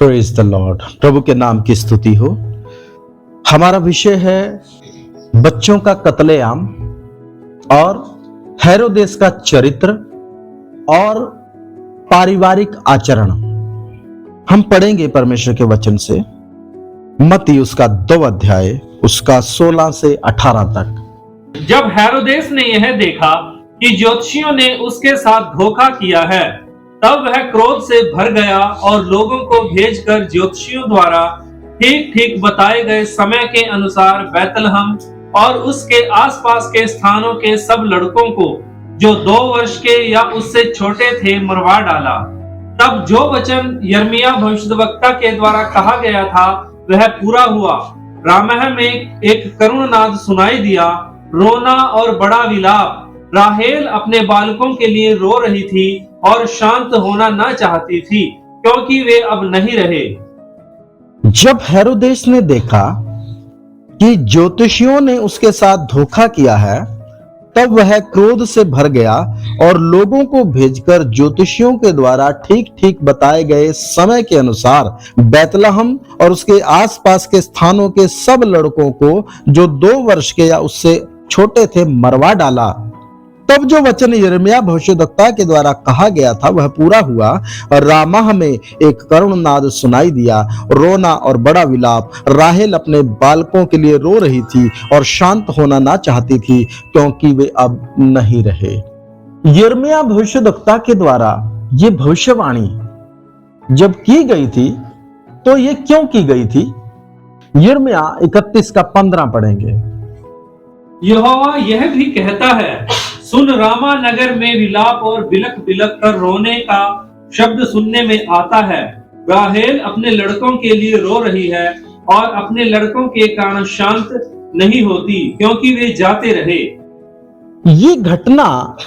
Praise the Lord. प्रभु के नाम की स्तुति हो। हमारा विषय है बच्चों का कत्लेआम और हेरोदेस का चरित्र और पारिवारिक आचरण। हम पढ़ेंगे परमेश्वर के वचन से मत्ती उसका 2 अध्याय उसका 16 से 18 तक। जब हेरोदेस ने यह देखा कि ज्योतिषियों ने उसके साथ धोखा किया है, तब वह क्रोध से भर गया और लोगों को भेजकर ज्योतिषियों द्वारा ठीक ठीक बताए गए समय के अनुसार बैतलहम और उसके आसपास के स्थानों के सब लड़कों को जो 2 वर्ष के या उससे छोटे थे मरवा डाला। तब जो वचन यिर्मयाह भविष्यद्वक्ता के द्वारा कहा गया था वह पूरा हुआ। रामाह में एक करुण नाद सुनाई दिया, रोना और बड़ा विलाप। राहेल अपने बालकों के लिए रो रही थी और शांत होना न चाहती थी, क्योंकि वे अब नहीं रहे। जब हेरोदेस ने देखा कि ज्योतिषियों ने उसके साथ धोखा किया है, तब वह क्रोध से भर गया और लोगों को भेजकर ज्योतिषियों के द्वारा ठीक ठीक बताए गए समय के अनुसार बैतलहम और उसके आसपास के स्थानों के सब लड़कों को जो 2 वर्ष के या उससे छोटे थे मरवा डाला। तब जो वचन यिर्मयाह भविष्यद्वक्ता के द्वारा कहा गया था वह पूरा हुआ और रामाह में एक करुण नाद सुनाई दिया, रोना और बड़ा विलाप। राहेल अपने बालकों के लिए रो रही थी और शांत होना ना चाहती थी, क्योंकि वे अब नहीं रहे। यिर्मयाह भविष्यद्वक्ता के द्वारा ये भविष्यवाणी जब की गई थी तो ये क्यों की गई थी? यिर्मयाह 31 का 15 पढ़ेंगे। यहोवा यह भी कहता है, सुन, रामा नगर में विलाप और बिलख बिलख कर रोने का शब्द सुनने में आता है। राहेल अपने लड़कों के लिए रो रही है और अपने लड़कों के कारण शांत नहीं होती, क्योंकि वे जाते रहे। ये घटना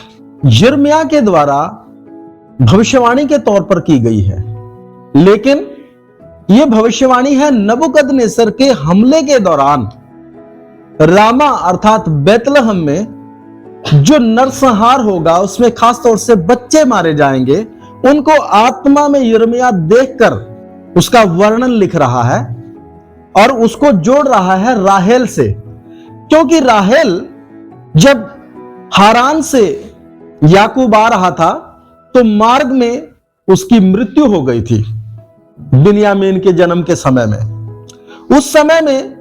यिर्मयाह के द्वारा भविष्यवाणी के तौर पर की गई है, लेकिन यह भविष्यवाणी है नबूकदनेस्सर के हमले के दौरान रामा अर्थात बैतलहम में जो नरसंहार होगा, उसमें खास तौर से बच्चे मारे जाएंगे। उनको आत्मा में यिर्मयाह देखकर उसका वर्णन लिख रहा है और उसको जोड़ रहा है राहेल से, क्योंकि राहेल जब हारान से याकूब आ रहा था तो मार्ग में उसकी मृत्यु हो गई थी बिन्यामीन के जन्म के समय में। उस समय में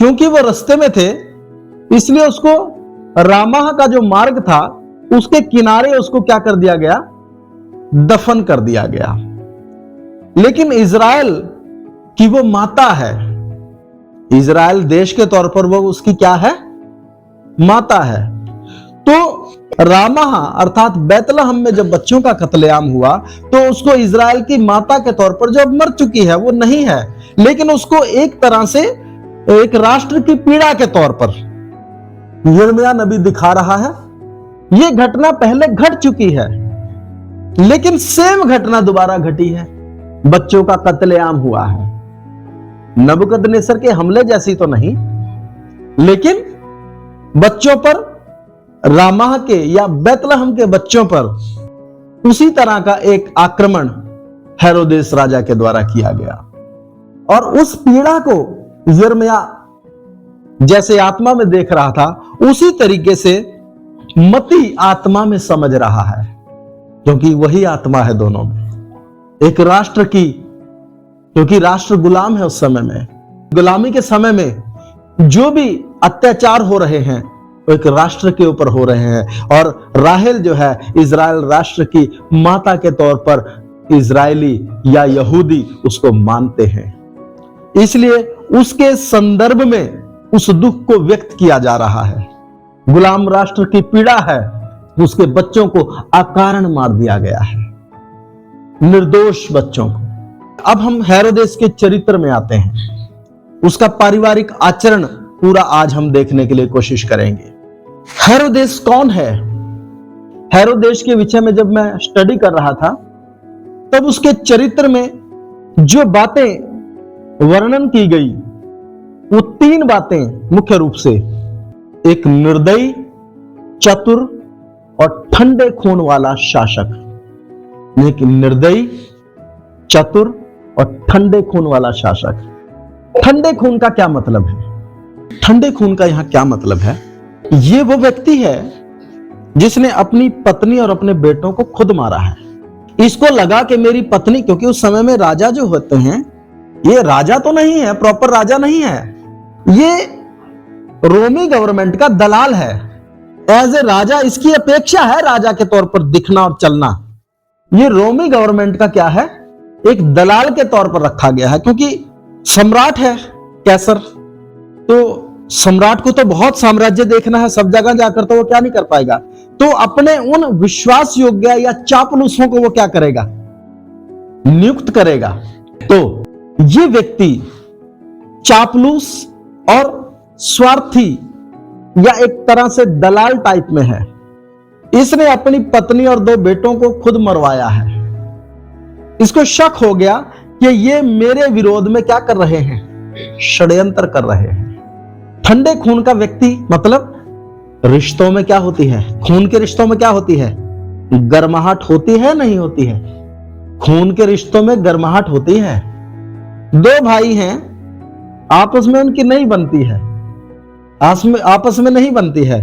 क्योंकि वो रास्ते में थे, इसलिए उसको रामाह का जो मार्ग था उसके किनारे उसको क्या कर दिया गया? दफन कर दिया गया। लेकिन इजराइल की वो माता है, इजराइल देश के तौर पर वो उसकी क्या है? माता है। तो रामाह अर्थात बैतलहम में जब बच्चों का कत्लेआम हुआ तो उसको इजराइल की माता के तौर पर जो अब मर चुकी है वो नहीं है, लेकिन उसको एक तरह से एक राष्ट्र की पीड़ा के तौर पर यिर्मयाह नबी दिखा रहा है। यह घटना पहले घट चुकी है, लेकिन सेम घटना दोबारा घटी है। बच्चों का कत्लेआम हुआ है। नबूकदनेस्सर के हमले जैसी तो नहीं, लेकिन बच्चों पर, रामाह के या बैतलहम के बच्चों पर उसी तरह का एक आक्रमण हेरोदेस राजा के द्वारा किया गया। और उस पीड़ा को यिर्मयाह जैसे आत्मा में देख रहा था, उसी तरीके से मत्ती आत्मा में समझ रहा है, क्योंकि वही आत्मा है दोनों में। एक राष्ट्र की, क्योंकि राष्ट्र गुलाम है उस समय में, गुलामी के समय में जो भी अत्याचार हो रहे हैं वो एक राष्ट्र के ऊपर हो रहे हैं। और राहेल जो है इजराइल राष्ट्र की माता के तौर पर इजरायली या यहूदी उसको मानते हैं, इसलिए उसके संदर्भ में उस दुख को व्यक्त किया जा रहा है। गुलाम राष्ट्र की पीड़ा है, उसके बच्चों को अकारण मार दिया गया है, निर्दोष बच्चों को। अब हम हेरोदेस के चरित्र में आते हैं। उसका पारिवारिक आचरण पूरा आज हम देखने के लिए कोशिश करेंगे। हेरोदेस कौन है? हेरोदेस के विषय में जब मैं स्टडी कर रहा था तब उसके चरित्र में जो बातें वर्णन की गई वो 3 बातें मुख्य रूप से, एक निर्दयी, चतुर और ठंडे खून वाला शासक। एक निर्दयी, चतुर और ठंडे खून वाला शासक। ठंडे खून का क्या मतलब है? ठंडे खून का यहां क्या मतलब है? ये वो व्यक्ति है जिसने अपनी पत्नी और अपने बेटों को खुद मारा है। इसको लगा कि मेरी पत्नी, क्योंकि उस समय में राजा जो होते हैं, ये राजा तो नहीं है, प्रॉपर राजा नहीं है, ये रोमी गवर्नमेंट का दलाल है। एज ए राजा इसकी अपेक्षा है राजा के तौर पर दिखना और चलना। ये रोमी गवर्नमेंट का क्या है? एक दलाल के तौर पर रखा गया है, क्योंकि सम्राट है कैसर, तो सम्राट को तो बहुत साम्राज्य देखना है सब जगह जाकर, तो वो क्या नहीं कर पाएगा। तो अपने उन विश्वास योग्य या चापलूसों को वो क्या करेगा? नियुक्त करेगा। तो ये व्यक्ति चापलूस और स्वार्थी या एक तरह से दलाल टाइप में है। इसने अपनी पत्नी और 2 बेटों को खुद मरवाया है। इसको शक हो गया कि ये मेरे विरोध में क्या कर रहे हैं? षड्यंत्र कर रहे हैं। ठंडे खून का व्यक्ति मतलब रिश्तों में क्या होती है? खून के रिश्तों में क्या होती है? गर्माहट होती है, नहीं होती है? खून के रिश्तों में गर्माहट होती है। 2 भाई हैं, आपस में उनकी नहीं बनती है, आपस में नहीं बनती है,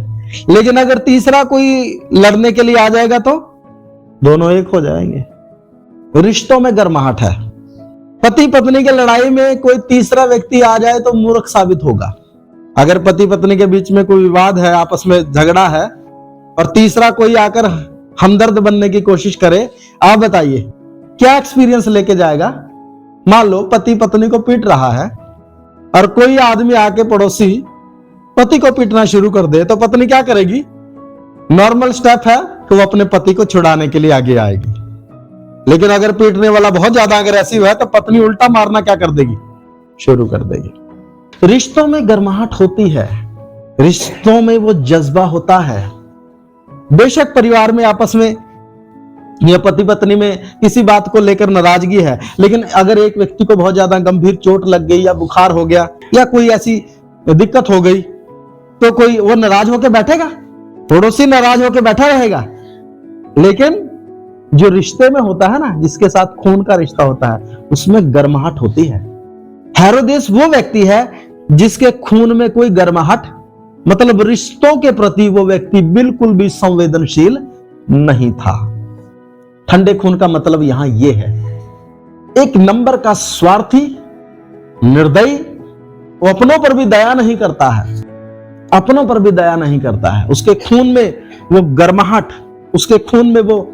लेकिन अगर तीसरा कोई लड़ने के लिए आ जाएगा तो दोनों एक हो जाएंगे। रिश्तों में गर्माहट है। पति पत्नी के लड़ाई में कोई तीसरा व्यक्ति आ जाए तो मूर्ख साबित होगा। अगर पति पत्नी के बीच में कोई विवाद है, आपस में झगड़ा है, और तीसरा कोई आकर हमदर्द बनने की कोशिश करे, आप बताइए क्या एक्सपीरियंस लेके जाएगा? मान लो पति पत्नी को पीट रहा है और कोई आदमी आके पड़ोसी पति को पीटना शुरू कर दे, तो पत्नी क्या करेगी? नॉर्मल स्टेप है कि वो अपने पति को छुड़ाने के लिए आगे आएगी। लेकिन अगर पीटने वाला बहुत ज्यादा अग्रेसिव है तो पत्नी उल्टा मारना क्या कर देगी? शुरू कर देगी। रिश्तों में गर्माहट होती है, रिश्तों में वो जज्बा होता है। बेशक परिवार में आपस में या पति पत्नी में किसी बात को लेकर नाराजगी है, लेकिन अगर एक व्यक्ति को बहुत ज्यादा गंभीर चोट लग गई या बुखार हो गया या कोई ऐसी दिक्कत हो गई, तो कोई वो नाराज होकर बैठेगा? पड़ोसी नाराज होकर बैठा रहेगा? लेकिन जो रिश्ते में होता है ना, जिसके साथ खून का रिश्ता होता है, उसमें गर्माहट होती है। हेरोदेस वो व्यक्ति है जिसके खून में कोई गर्माहट, मतलब रिश्तों के प्रति वो व्यक्ति बिल्कुल भी संवेदनशील नहीं था। ठंडे खून का मतलब यहां यह है, एक नंबर का स्वार्थी, निर्दयी, वो अपनों पर भी दया नहीं करता है, अपनों पर भी दया नहीं करता है। उसके खून में वो गर्माहट, उसके खून में वो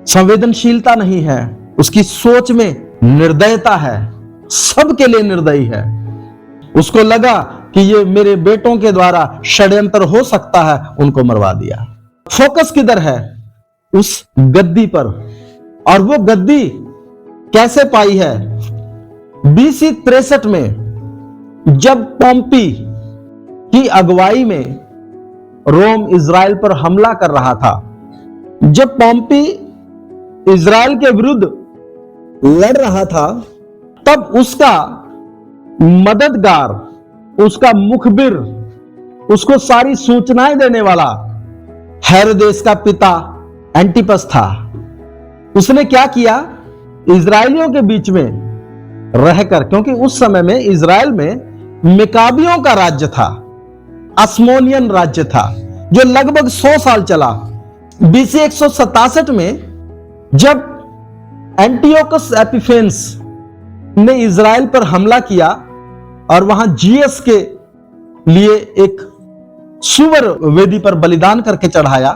संवेदनशीलता नहीं है, उसकी सोच में निर्दयता है, सबके लिए निर्दयी है। उसको लगा कि ये मेरे बेटों के द्वारा षड्यंत्र हो सकता है, उनको मरवा दिया। फोकस किधर है? उस गद्दी पर। और वो गद्दी कैसे पाई है? BC 63 में जब पोम्पी की अगुवाई में रोम इजराइल पर हमला कर रहा था, जब पोम्पी इजराइल के विरुद्ध लड़ रहा था, तब उसका मददगार, उसका मुखबिर, उसको सारी सूचनाएं देने वाला हेरोदेस का पिता एंटिपस था। उसने क्या किया? इजराइलियों के बीच में रहकर, क्योंकि उस समय में इजराइल में मिकाबियों का राज्य था, अस्मोनियन राज्य था, जो लगभग 100 साल चला। BC 167 में जब एंटियोकस एपिफेन्स ने इजराइल पर हमला किया और वहां जीएस के लिए एक सुवर वेदी पर बलिदान करके चढ़ाया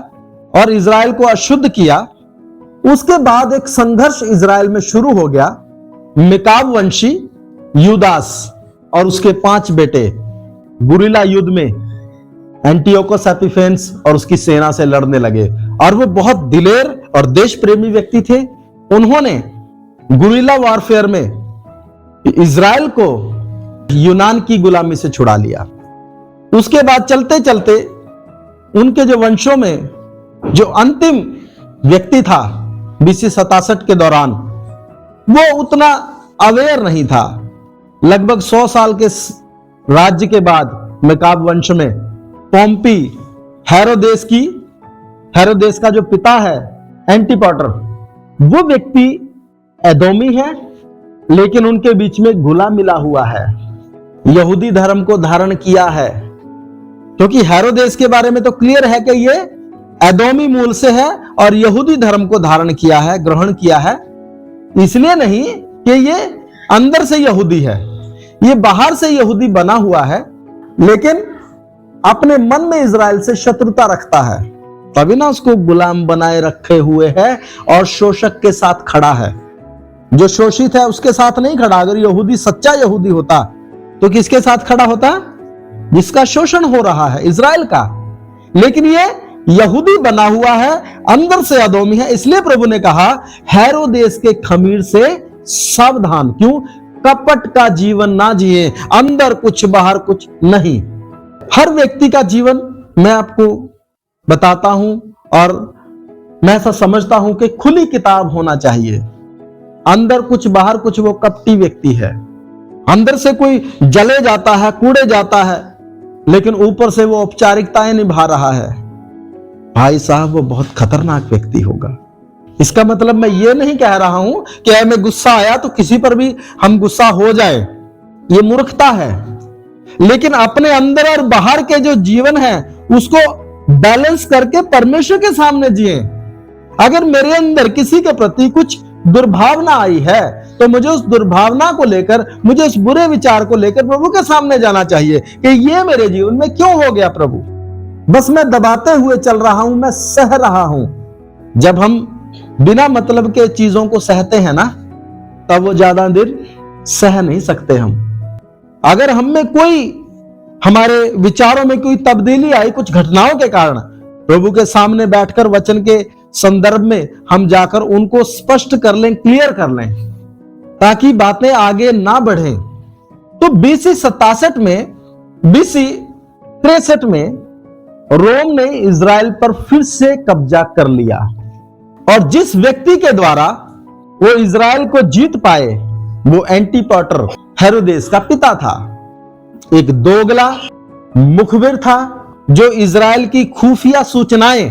और इजराइल को अशुद्ध किया, उसके बाद एक संघर्ष इजराइल में शुरू हो गया। मिकाब वंशी यूदास और उसके 5 बेटे गुरिल्ला युद्ध में एंटियोकस एपिफेन्स और उसकी सेना से लड़ने लगे, और वो बहुत दिलेर और देश प्रेमी व्यक्ति थे। उन्होंने गुरिल्ला वॉरफेयर में इजराइल को यूनान की गुलामी से छुड़ा लिया। उसके बाद चलते चलते उनके जो वंशों में जो अंतिम व्यक्ति था BC 67 के दौरान, वो उतना अवेयर नहीं था। लगभग 100 साल के राज्य के बाद मिकाब वंश में पोम्पी, हेरोदेस का जो पिता है एंटिपाटर, वो व्यक्ति एदोमी है, लेकिन उनके बीच में घुला मिला हुआ है, यहूदी धर्म को धारण किया है। क्योंकि हेरोदेस के बारे में तो क्लियर है कि ये एदोमी मूल से है और यहूदी धर्म को धारण किया है, ग्रहण किया है। इसलिए नहीं कि ये अंदर से यहूदी है, ये बाहर से यहूदी बना हुआ है, लेकिन अपने मन में इजराइल से शत्रुता रखता है, तभी ना उसको गुलाम बनाए रखे हुए है और शोषक के साथ खड़ा है। जो शोषित है उसके साथ नहीं खड़ा। अगर यहूदी सच्चा यहूदी होता तो किसके साथ खड़ा होता? जिसका शोषण हो रहा है, इजराइल का। लेकिन ये यहूदी बना हुआ है, अंदर से अदोमी है। इसलिए प्रभु ने कहा हेरोदेस के खमीर से सावधान। क्यों? कपट का जीवन ना जिए, अंदर कुछ बाहर कुछ नहीं। हर व्यक्ति का जीवन मैं आपको बताता हूं और मैं ऐसा समझता हूं कि खुली किताब होना चाहिए। अंदर कुछ बाहर कुछ, वो कपटी व्यक्ति है। अंदर से कोई जले जाता है, कूड़े जाता है, लेकिन ऊपर से वो औपचारिकताएं निभा रहा है, भाई साहब वो बहुत खतरनाक व्यक्ति होगा। इसका मतलब मैं ये नहीं कह रहा हूं कि हमें गुस्सा आया तो किसी पर भी हम गुस्सा हो जाए, ये मूर्खता है। लेकिन अपने अंदर और बाहर के जो जीवन है उसको बैलेंस करके परमेश्वर के सामने जिए। अगर मेरे अंदर किसी के प्रति कुछ दुर्भावना आई है तो मुझे उस दुर्भावना को लेकर, मुझे उस बुरे विचार को लेकर प्रभु के सामने जाना चाहिए कि ये मेरे जीवन में क्यों हो गया प्रभु। बस मैं दबाते हुए चल रहा हूं, मैं सह रहा हूं। जब हम बिना मतलब के चीजों को सहते हैं ना, तब वो ज्यादा देर सह नहीं सकते हम। अगर हम में कोई, हमारे विचारों में कोई तब्दीली आई कुछ घटनाओं के कारण, प्रभु के सामने बैठकर वचन के संदर्भ में हम जाकर उनको स्पष्ट कर लें, क्लियर कर लें, ताकि बातें आगे ना बढ़ें। तो BC 67 में, BC 63 में रोम ने इजराइल पर फिर से कब्जा कर लिया और जिस व्यक्ति के द्वारा वो इजराइल को जीत पाए वो एंटीपाटर हेरोदेस का पिता था। एक दोगला मुखबिर था जो इजराइल की खुफिया सूचनाएं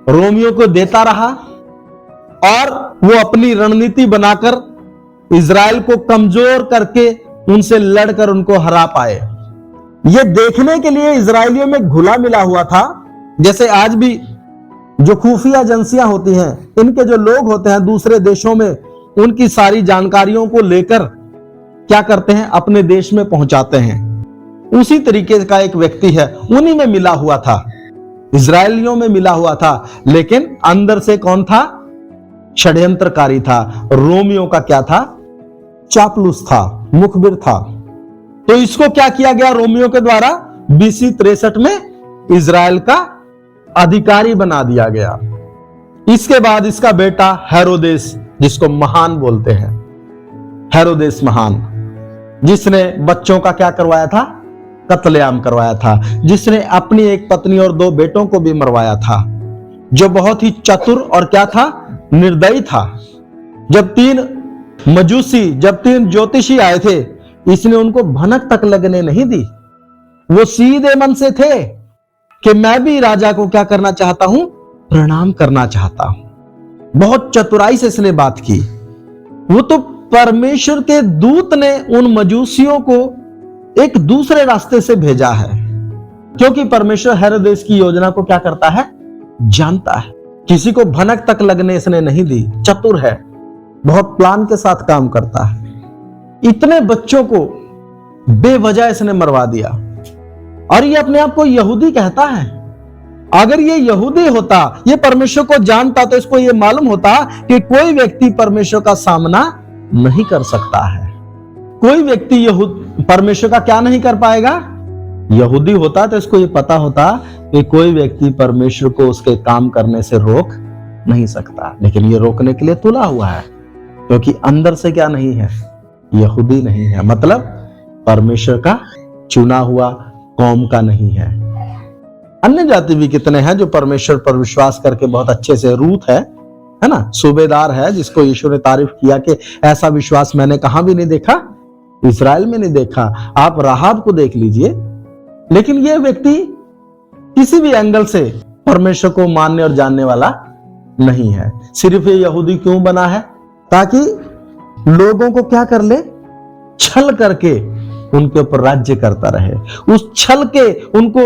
रोमियों को देता रहा और वो अपनी रणनीति बनाकर इजराइल को कमजोर करके उनसे लड़कर उनको हरा पाए। ये देखने के लिए इजरायलियों में घुला मिला हुआ था। जैसे आज भी जो खुफिया एजेंसियां होती हैं, इनके जो लोग होते हैं दूसरे देशों में, उनकी सारी जानकारियों को लेकर क्या करते हैं, अपने देश में पहुंचाते हैं। उसी तरीके का एक व्यक्ति है, उन्हीं में मिला हुआ था, इजरायलियों में मिला हुआ था। लेकिन अंदर से कौन था? षड्यंत्रकारी था। रोमियों का क्या था? चापलूस था, मुखबिर था। तो इसको क्या किया गया रोमियों के द्वारा? BC 63 में इजराइल का अधिकारी बना दिया गया। इसके बाद इसका बेटा हेरोदेस, जिसको महान बोलते हैं, हेरोदेस महान, जिसने बच्चों का क्या करवाया था? कत्लेआम करवाया था, जिसने अपनी एक पत्नी और 2 बेटों को भी मरवाया था, जो बहुत ही चतुर और क्या था? निर्दयी था। जब 3 ज्योतिषी आए थे, इसने उनको भनक तक लगने नहीं दी। वो सीधे मन से थे कि मैं भी राजा को क्या करना चाहता हूं? प्रणाम करना चाहता हूं। बहुत चतुराई से इसने बात की। वो तो परमेश्वर के दूत ने उन मजूसियों को एक दूसरे रास्ते से भेजा है, क्योंकि परमेश्वर हेरोदेस की योजना को क्या करता है? जानता है। किसी को भनक तक लगने इसने नहीं दी। चतुर है, बहुत प्लान के साथ काम करता है। इतने बच्चों को बेवजह इसने मरवा दिया और ये अपने आप को यहूदी कहता है। अगर ये यहूदी होता, ये परमेश्वर को जानता, तो इसको ये मालूम होता कि कोई व्यक्ति परमेश्वर का सामना नहीं कर सकता है। कोई व्यक्ति परमेश्वर का क्या नहीं कर पाएगा? यहूदी होता तो इसको ये पता होता कि कोई व्यक्ति परमेश्वर को उसके काम करने से रोक नहीं सकता। लेकिन ये रोकने के लिए तुला हुआ है, क्योंकि अंदर से क्या नहीं है? यहूदी नहीं है, मतलब परमेश्वर का चुना हुआ कौम का नहीं है। अन्य जाति भी कितने हैं जो परमेश्वर पर विश्वास करके बहुत अच्छे से, रूथ है ना, सूबेदार है, जिसको यीशु ने तारीफ किया कि ऐसा विश्वास मैंने कहां भी नहीं देखा, इजराइल में नहीं देखा। आप राहाब को देख लीजिए। लेकिन यह व्यक्ति किसी भी एंगल से परमेश्वर को मानने और जानने वाला नहीं है। सिर्फ ये यहूदी क्यों बना है? ताकि लोगों को क्या कर ले, छल करके उनके ऊपर राज्य करता रहे। उस छल के उनको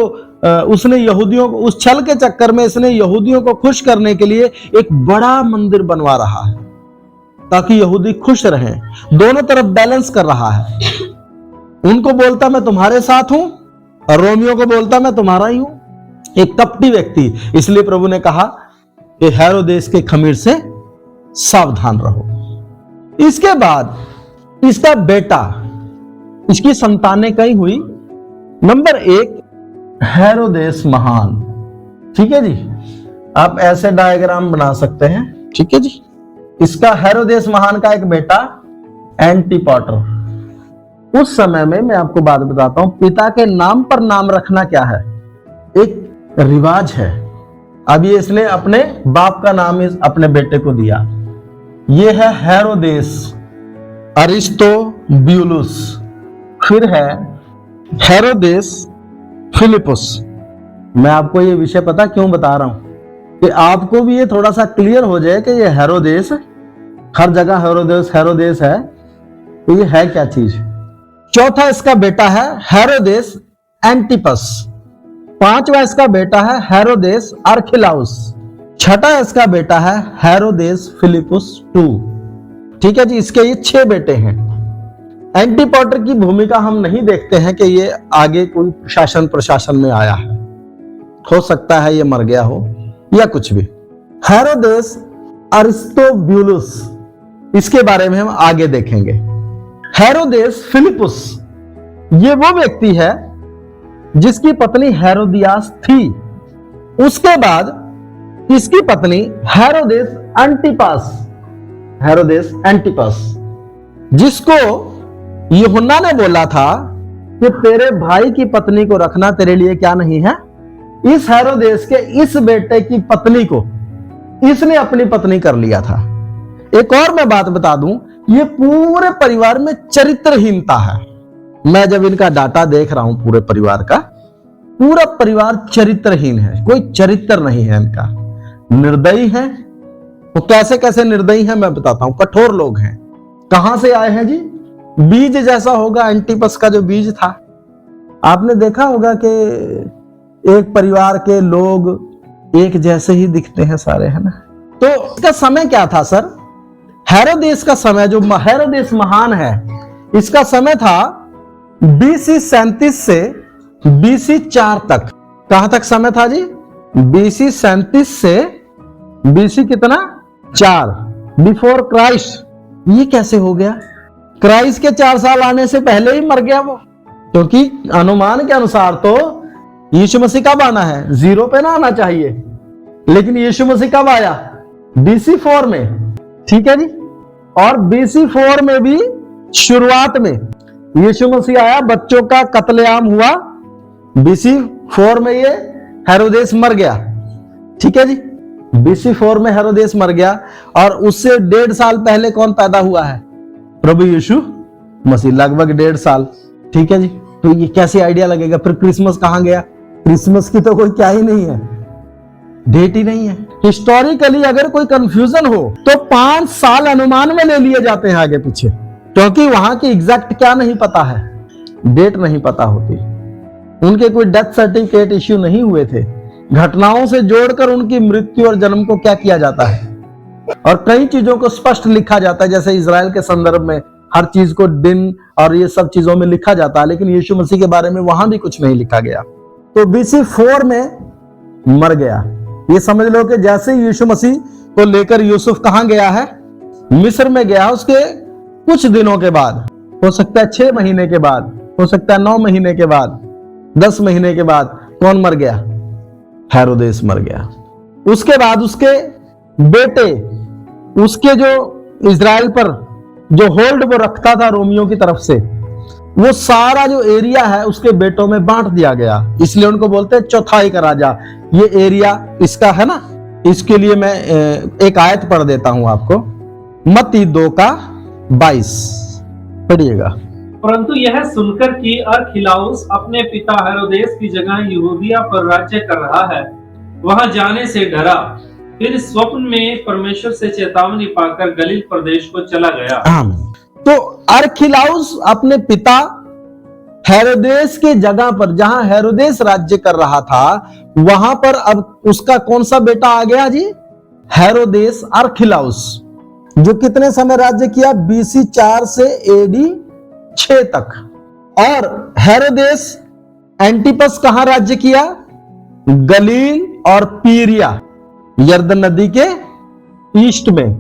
उसने यहूदियों को, उस छल के चक्कर में इसने यहूदियों को खुश करने के लिए एक बड़ा मंदिर बनवा रहा है ताकि यहूदी खुश रहें। दोनों तरफ बैलेंस कर रहा है। उनको बोलता मैं तुम्हारे साथ हूं और रोमियो को बोलता मैं तुम्हारा ही हूं। एक कपटी व्यक्ति। इसलिए प्रभु ने कहा कि हेरोदेस के खमीर से सावधान रहो। इसके बाद इसका बेटा, इसकी संतानें कई हुई। नंबर 1 हेरोदेस महान। ठीक है जी, आप ऐसे डायग्राम बना सकते हैं। ठीक है जी, इसका हेरोदेस महान का एक बेटा एंटीपाटर। उस समय में मैं आपको बात बताता हूं, पिता के नाम पर नाम रखना क्या है, एक रिवाज है। अब ये इसने अपने बाप का नाम अपने बेटे को दिया। ये है हेरोदेस अरिस्टोब्यूलस। फिर है हेरोदेस फिलिपुस। मैं आपको ये विषय पता क्यों बता रहा हूं कि आपको भी ये थोड़ा सा क्लियर हो जाए कि ये हेरोदेस, हर जगह हेरोदेस हेरोदेस है, तो ये है क्या चीज। चौथा इसका बेटा है हेरोदेस एंटिपस। पांचवा इसका बेटा है हेरोदेस आर्खिलाउस। छठा इसका बेटा है हेरोदेस फिलिपुस II। ठीक है जी, इसके ये 6 बेटे हैं। एंटीपाटर की भूमिका हम नहीं देखते हैं कि ये आगे कोई शासन प्रशासन में आया है। हो सकता है ये मर गया हो या कुछ भी। हेरोदेस अरिस्टोब्यूलस, इसके बारे में हम आगे देखेंगे। हेरोदेस फिलिपुस, ये वो व्यक्ति है जिसकी पत्नी हेरोदियास थी। उसके बाद इसकी पत्नी हेरोदेस एंटिपास, हेरोदेस एंटिपास, जिसको यूहन्ना ने बोला था कि तेरे भाई की पत्नी को रखना तेरे लिए क्या नहीं है। इस हेरोदेस के इस बेटे की पत्नी को इसने अपनी पत्नी कर लिया था। एक और मैं बात बता दूं, ये पूरे परिवार में चरित्रहीनता है। मैं जब इनका डाटा देख रहा हूं पूरे परिवार का, पूरा परिवार चरित्रहीन है, कोई चरित्र नहीं है इनका। निर्दयी है। वो कैसे कैसे निर्दयी है मैं बताता हूं। कठोर लोग हैं। कहां से आए हैं जी, बीज जैसा होगा एंटिपस का जो बीज था। आपने देखा होगा कि एक परिवार के लोग एक जैसे ही दिखते हैं सारे, है ना। तो इसका समय क्या था सर, हेरोदेस का समय, जो हेरोदेस महान है, इसका समय था BC 37 से BC 4 तक। कहां तक समय था जी, BC 37 से BC कितना 4, बिफोर क्राइस्ट। ये कैसे हो गया, क्राइस्ट के 4 साल आने से पहले ही मर गया वो। क्योंकि अनुमान के अनुसार तो यीशु मसीह कब आना है, 0 पे ना आना चाहिए, लेकिन यीशु मसीह कब आया, BC 4 में। ठीक है जी, और BC 4 में भी शुरुआत में यीशु मसीह आया, बच्चों का कत्लेआम हुआ। BC 4 में ये हेरोदेस मर गया। ठीक है जी, BC 4 में हेरोदेस मर गया। और उससे 1.5 साल पहले कौन पैदा हुआ है, प्रभु यीशु मसीह, लगभग 1.5 साल। ठीक है जी, तो ये कैसे आइडिया लगेगा। फिर क्रिसमस कहां गया, क्रिसमस की तो कोई क्या ही नहीं है, डेट ही नहीं है। हिस्टोरिकली अगर कोई कंफ्यूजन हो तो 5 साल अनुमान में ले लिए जाते हैं आगे पीछे, क्योंकि वहां की एग्जैक्ट क्या नहीं पता है, डेट नहीं पता होती। उनके कोई डेथ सर्टिफिकेट इश्यू नहीं हुए थे। घटनाओं से जोड़कर उनकी मृत्यु और जन्म को क्या किया जाता है, और कई चीजों को स्पष्ट लिखा जाता है। जैसे इजराइल के संदर्भ में हर चीज को दिन और ये सब चीजों में लिखा जाता है, लेकिन यीशु मसीह के बारे में वहां भी कुछ नहीं लिखा गया। तो BC 4 में मर गया। ये समझ लो कि जैसे यीशु मसीह को लेकर यूसुफ कहां गया है, मिस्र में गया। उसके कुछ दिनों के बाद, हो सकता है 6 महीने के बाद, हो सकता है 9 महीने के बाद, 10 महीने के बाद कौन मर गया, हेरोदेस मर गया। उसके बाद उसके बेटे, उसके जो इजराइल पर जो होल्ड वो रखता था रोमियो की तरफ से, वो सारा जो एरिया है उसके बेटों में बांट दिया गया। इसलिए उनको बोलते हैं चौथाई का राजा। ये एरिया इसका है ना। इसके लिए मैं एक आयत पढ़ देता हूं आपको, मत्ती 2:22 पढ़िएगा। परंतु यह सुनकर कि अरखिलाउस अपने पिता हेरोदेस की जगह यहूदिया पर राज्य कर रहा है, वहां जाने से डरा। फिर स्वप्न में परमेश्वर से चेतावनी पाकर गलील प्रदेश को चला गया। तो अरखिलाउस अपने पिता हेरोदेस के जगह पर, जहां हेरोदेस राज्य कर रहा था, वहां पर अब उसका कौन सा बेटा आ गया जी? हेरोदेस अरखिलाउस, जो कितने समय राज्य किया? BC 4 से AD 6 तक। और हेरोदेस एंटिपस कहां राज्य किया? गलील और पीरिया, यर्दन नदी के ईस्ट में,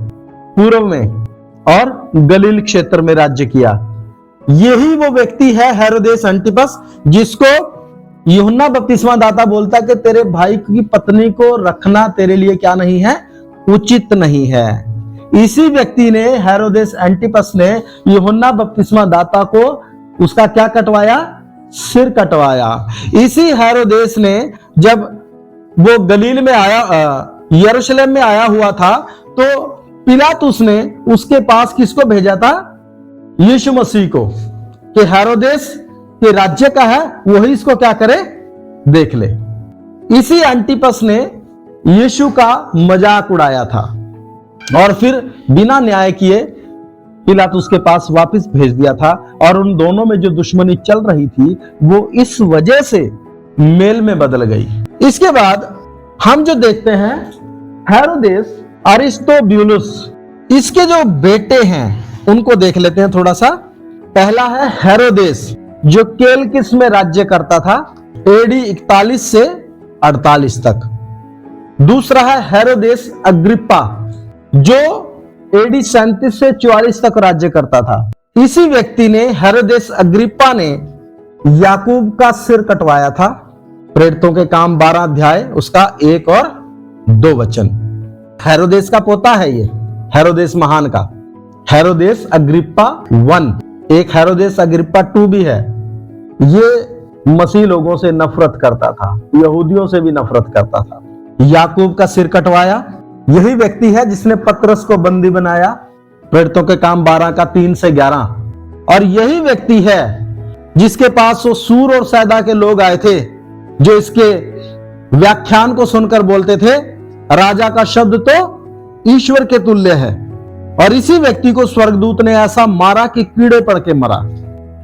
पूर्व में, और गलील क्षेत्र में राज्य किया। यही वो व्यक्ति है हेरोदेस एंटिपस, जिसको यूहन्ना बपतिस्मा दाता बोलता कि तेरे भाई की पत्नी को रखना तेरे लिए क्या नहीं है? उचित नहीं है। इसी व्यक्ति ने, हेरोदेस एंटिपस ने, यूहन्ना बपतिस्मा दाता को उसका क्या कटवाया? सिर कटवाया। इसी हेरोदेस ने जब वो गलील में आया, यरूशलेम में आया हुआ था, तो पिलातुस ने उसके पास किसको भेजा था? यीशु मसीह को, कि हेरोदेस के राज्य का है, वही इसको क्या करे? देख ले। इसी एंटिपस ने यीशु का मजाक उड़ाया था और फिर बिना न्याय किए पिलातुस के पास वापस भेज दिया था। और उन दोनों में जो दुश्मनी चल रही थी, वो इस वजह से मेल में बदल गई। इसके बाद हम जो देखते हैं, हेरोदेस अरिस्तोब्यूलस, इसके जो बेटे हैं उनको देख लेते हैं थोड़ा सा। पहला है हेरोदेस, जो केलकिस में राज्य करता था AD 41 से 48 तक। दूसरा है हेरोदेस अग्रिप्पा, जो AD 37 से 44 तक राज्य करता था। इसी व्यक्ति ने, हेरोदेस अग्रिप्पा ने, याकूब का सिर कटवाया था। प्रेरितों के काम 12 अध्याय, उसका 1 और 2 वचन। हेरोदेस का पोता है ये, हेरोदेस महान का। हेरोदेस अग्रिप्पा 1, एक हेरोदेस अग्रिप्पा 2 भी है। ये मसीह लोगों से नफरत करता था, यहूदियों से भी नफरत करता था। याकूब का सिर कटवाया। यही व्यक्ति है जिसने पतरस को बंदी बनाया, प्रेरितों के काम 12 का 3 से 11। और यही व्यक्ति है जिसके पास वो सूर और सैदा के लोग आए थे, जो इसके व्याख्यान को सुनकर बोलते थे, राजा का शब्द तो ईश्वर के तुल्य है। और इसी व्यक्ति को स्वर्गदूत ने ऐसा मारा कि कीड़े पड़ के मरा।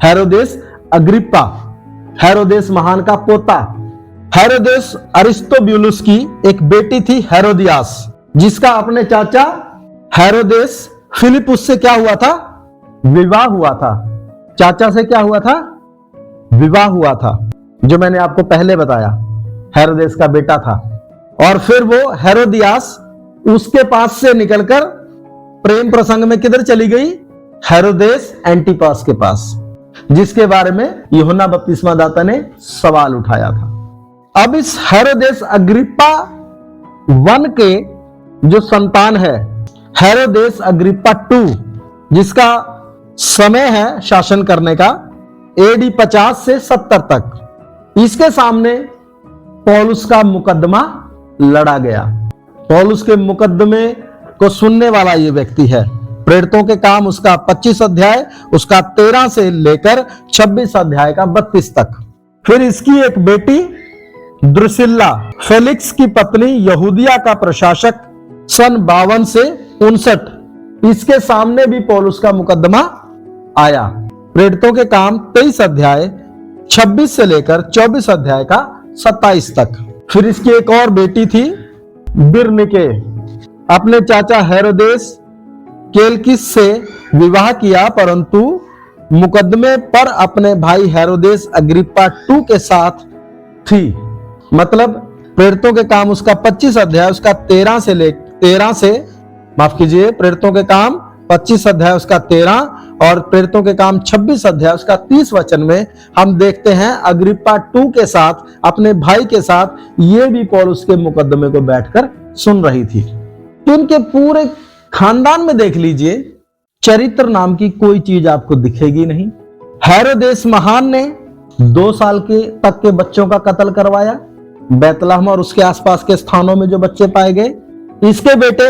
हेरोदेस अग्रिप्पा, हेरोदेस महान का पोता। हेरोदेस अरिस्तोब्यूलस की एक बेटी थी हेरोदियास, जिसका अपने चाचा हेरोदेस फिलिपुस से क्या हुआ था? विवाह हुआ था। चाचा से क्या हुआ था? विवाह हुआ था, जो मैंने आपको पहले बताया, हेरोदेस का बेटा था। और फिर वो हेरोदियास उसके पास से निकलकर प्रेम प्रसंग में किधर चली गई? हेरोदेस एंटिपस के पास, जिसके बारे में यूहन्ना बपतिस्मा दाता ने सवाल उठाया था। अब इस हेरोदेस अग्रिप्पा 1 के जो संतान है, हेरोदेस अग्रिप्पा 2, जिसका समय है शासन करने का AD 50 से 70 तक, इसके सामने पौलुस का मुकदमा लड़ा गया। पौलुस के मुकदमे को सुनने वाला ये व्यक्ति है। प्रेरितों के काम उसका 25 अध्याय, उसका 13 से लेकर 26 अध्याय का 32 तक। फिर इसकी एक बेटी द्रुसिल्ला, फेलिक्स की पत्नी, यहूदिया का प्रशासक, सन 52 से 59, इसके सामने भी पौलुस का मुकदमा आया। प्रेरितों के काम 23 अध्याय 26 से लेकर 24 अध्याय का 27 तक। फिर इसकी एक और बेटी थी बिरनिके, अपने चाचा हेरोदेस केलकिस से विवाह किया, परंतु मुकदमे पर अपने भाई हेरोदेस अग्रिप्पा 2 के साथ थी। मतलब प्रेरितों के काम उसका 25 अध्याय, उसका 13 से माफ कीजिए, प्रेरितों के काम 25 अध्याय उसका 13 और प्रेरितों के काम 26 अध्याय उसका 30 वचन में हम देखते हैं अग्रिप्पा 2 के साथ, अपने भाई के साथ, ये भी पौलुस के मुकदमे को बैठकर सुन रही थी। तो उनके पूरे खानदान में देख लीजिए, चरित्र नाम की कोई चीज आपको दिखेगी नहीं। हेरोदेस महान ने 2 साल के तक के बच्चों का कत्ल करवाया, बैतलहम और उसके आसपास के स्थानों में जो बच्चे पाए गए। इसके बेटे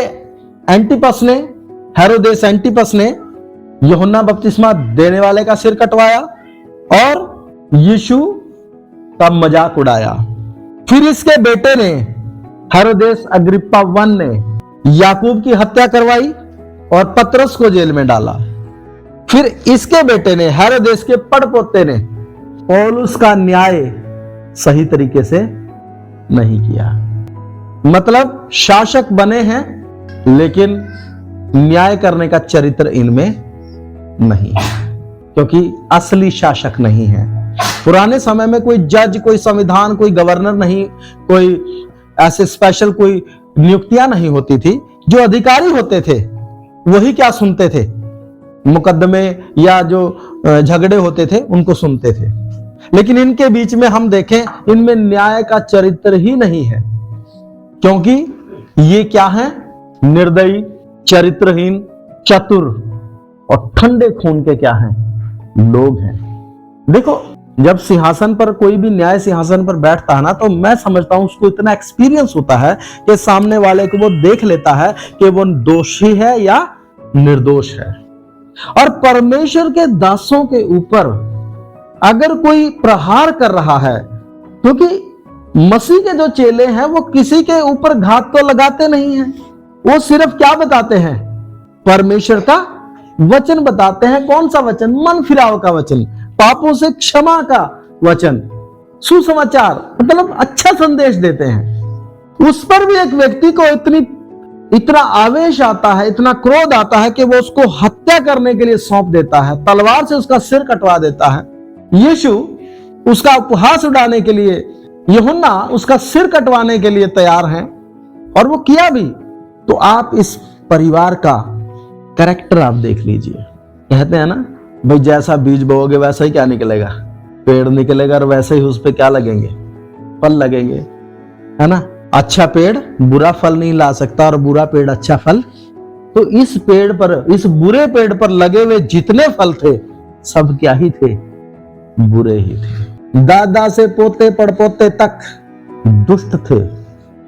एंटिपस ने, हेरोदेस एंटिपस ने यूहन्ना बपतिस्मा देने वाले का सिर कटवाया और यीशु का मजाक उड़ाया। फिर इसके बेटे ने, हेरोदेस अग्रिप्पा 1 ने याकूब की हत्या करवाई और पतरस को जेल में डाला। फिर इसके बेटे ने, हेरोदेस के पड़पोते ने पौलुस का न्याय सही तरीके से नहीं किया। मतलब शासक बने हैं लेकिन न्याय करने का चरित्र इनमें नहीं है, क्योंकि असली शासक नहीं है। पुराने समय में कोई जज, कोई संविधान, कोई गवर्नर नहीं, कोई ऐसे स्पेशल कोई नियुक्तियां नहीं होती थी। जो अधिकारी होते थे वही क्या सुनते थे, मुकदमे या जो झगड़े होते थे उनको सुनते थे। लेकिन इनके बीच में हम देखें, इनमें न्याय का चरित्र ही नहीं है, क्योंकि ये क्या है, निर्दयी, चरित्रहीन, चतुर और ठंडे खून के क्या हैं, लोग हैं। देखो, जब सिंहासन पर कोई भी न्याय सिंहासन पर बैठता है ना, तो मैं समझता हूं उसको इतना एक्सपीरियंस होता है कि सामने वाले को वो देख लेता है कि वो दोषी है या निर्दोष है। और परमेश्वर के दासों के ऊपर अगर कोई प्रहार कर रहा है, क्योंकि मसीह के जो चेले हैं वो किसी के ऊपर घात तो लगाते नहीं हैं, वो सिर्फ क्या बताते हैं, परमेश्वर का वचन बताते हैं। कौन सा वचन? मन फिराव का वचन, पापों से क्षमा का वचन, सुसमाचार, मतलब अच्छा संदेश देते हैं। उस पर भी एक व्यक्ति को इतना आवेश आता है, इतना क्रोध आता है कि वो उसको हत्या करने के लिए सौंप देता है, तलवार से उसका सिर कटवा देता है। यीशु उसका उपहास उड़ाने के लिए, यूहन्ना उसका सिर कटवाने के लिए तैयार हैं, और वो किया भी। तो आप इस परिवार का कैरेक्टर आप देख लीजिए। कहते हैं ना भाई, जैसा बीज बोओगे वैसा ही क्या निकलेगा, पेड़ निकलेगा, और वैसे ही उस पे क्या लगेंगे, फल लगेंगे, है ना। अच्छा पेड़ बुरा फल नहीं ला सकता और बुरा पेड़ अच्छा फल। तो इस पेड़ पर, इस बुरे पेड़ पर लगे हुए जितने फल थे सब क्या ही थे, बुरे ही थे। दादा से पोते पड़पोते तक दुष्ट थे,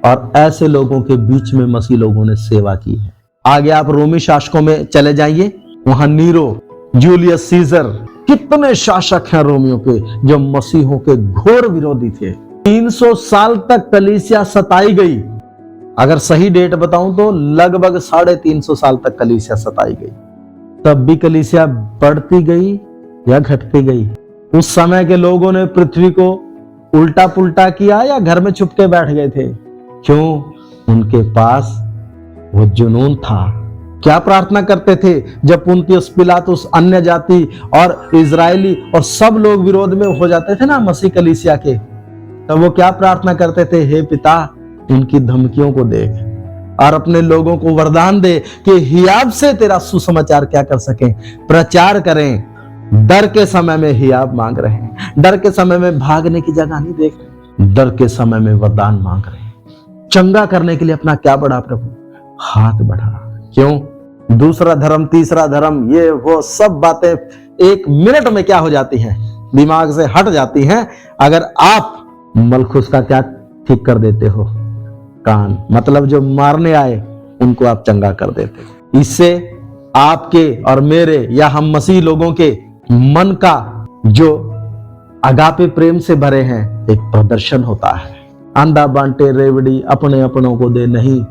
और ऐसे लोगों के बीच में मसीह लोगों ने सेवा की है। आगे आप रोमी शासकों में चले जाइए, वहां नीरो, जूलियस सीजर, कितने शासक हैं रोमियों के जो मसीहों के घोर विरोधी थे। 300 साल तक कलीसिया सताई गई। अगर सही डेट बताऊं तो लगभग 350 साल तक कलीसिया सताई गई। तब भी कलीसिया बढ़ती गई या घटती गई? उस समय के लोगों ने पृथ्वी को उल्टा पुल्टा किया या घर में छुप के बैठ गए थे? क्यों? उनके पास वो जुनून था। क्या प्रार्थना करते थे जब पुन्तियुस पिलातुस, अन्य जाति और इजरायली और सब लोग विरोध में हो जाते थे ना मसीह कलीसिया के, तब वो क्या प्रार्थना करते थे? हे पिता, उनकी धमकियों को देख और अपने लोगों को वरदान दे कि हियाब से तेरा सुसमाचार क्या कर सकें, प्रचार करें। डर के समय में हियाब मांग रहे हैं, डर के समय में भागने की जगह नहीं देख रहे, डर के समय में वरदान मांग रहे हैं। चंगा करने के लिए अपना क्या बढ़ा प्रभु? हाथ बढ़ा। क्यों? दूसरा धर्म, तीसरा धर्म, ये वो सब बातें एक मिनट में क्या हो जाती हैं, दिमाग से हट जाती हैं, अगर आप मलखुस का क्या ठीक कर देते हो, कान। मतलब जो मारने आए उनको आप चंगा कर देते। इससे आपके और मेरे या हम मसीह लोगों के मन का जो अगापे प्रेम से भरे हैं एक प्रदर्शन होता है। अंधा बांटे रेवड़ी, अपने अपनों को दे नहीं,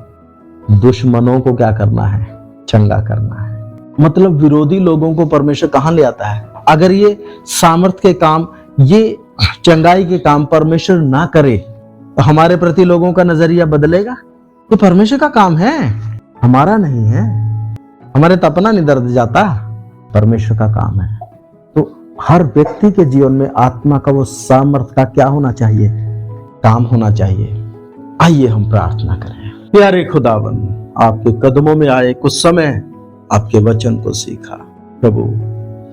दुश्मनों को क्या करना है? चंगा करना है। मतलब विरोधी लोगों को परमेश्वर कहां ले आता है? अगर ये सामर्थ के काम, ये चंगाई के काम परमेश्वर ना करे तो हमारे प्रति लोगों का नजरिया बदलेगा? तो परमेश्वर का काम है, हमारा नहीं है। हमारे तो अपना नहीं दर्द जाता, परमेश्वर का काम है। तो हर व्यक्ति के जीवन में आत्मा का वो सामर्थ का क्या होना चाहिए? काम होना चाहिए। आइए हम प्रार्थना करें। प्यारे खुदावन, आपके कदमों में आए, कुछ समय आपके वचन को सीखा। प्रभु,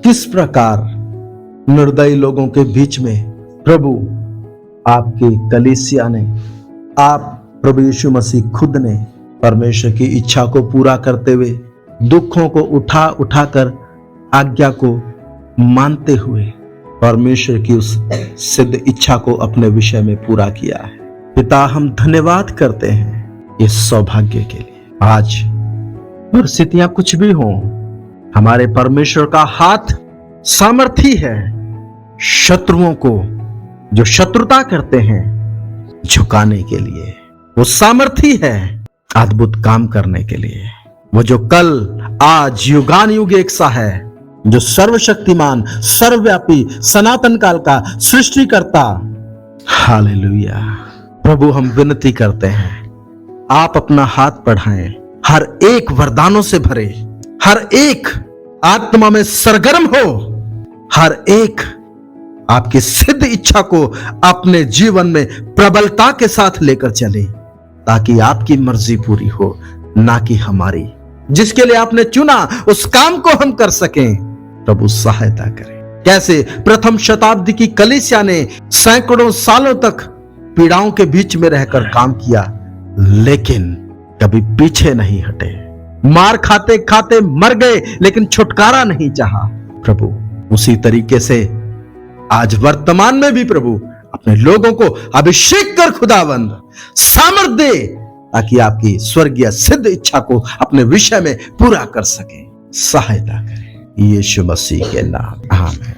किस प्रकार निर्दयी लोगों के बीच में प्रभु आपकी कलीसिया ने, आप प्रभु यीशु मसीह खुद ने परमेश्वर की इच्छा को पूरा करते हुए दुखों को उठा उठाकर आज्ञा को मानते हुए परमेश्वर की उस सिद्ध इच्छा को अपने विषय में पूरा किया है। पिता, हम धन्यवाद करते हैं इस सौभाग्य के लिए। आज परिस्थितियां कुछ भी हों, हमारे परमेश्वर का हाथ सामर्थी है शत्रुओं को जो शत्रुता करते हैं झुकाने के लिए। वो सामर्थी है अद्भुत काम करने के लिए। वो जो कल, आज, युगान युग एक सा है, जो सर्वशक्तिमान, सर्वव्यापी, सनातन काल का सृष्टिकर्ता। हालेलुया। प्रभु हम विनती करते हैं, आप अपना हाथ बढ़ाएं, हर एक वरदानों से भरे, हर एक आत्मा में सरगर्म हो, हर एक आपकी सिद्ध इच्छा को अपने जीवन में प्रबलता के साथ लेकर चले, ताकि आपकी मर्जी पूरी हो, ना कि हमारी। जिसके लिए आपने चुना उस काम को हम कर सकें, प्रभु सहायता करें। कैसे प्रथम शताब्दी की कलीसिया ने सैकड़ों सालों तक पीड़ाओं के बीच में रहकर काम किया, लेकिन कभी पीछे नहीं हटे, मार खाते खाते मर गए, लेकिन छुटकारा नहीं चाहा। प्रभु उसी तरीके से आज वर्तमान में भी प्रभु अपने लोगों को अभिषेक कर खुदावंद सामर्थ दे, ताकि आपकी स्वर्गीय सिद्ध इच्छा को अपने विषय में पूरा कर सके। सहायता करें, यीशु मसीह के नाम, आमीन।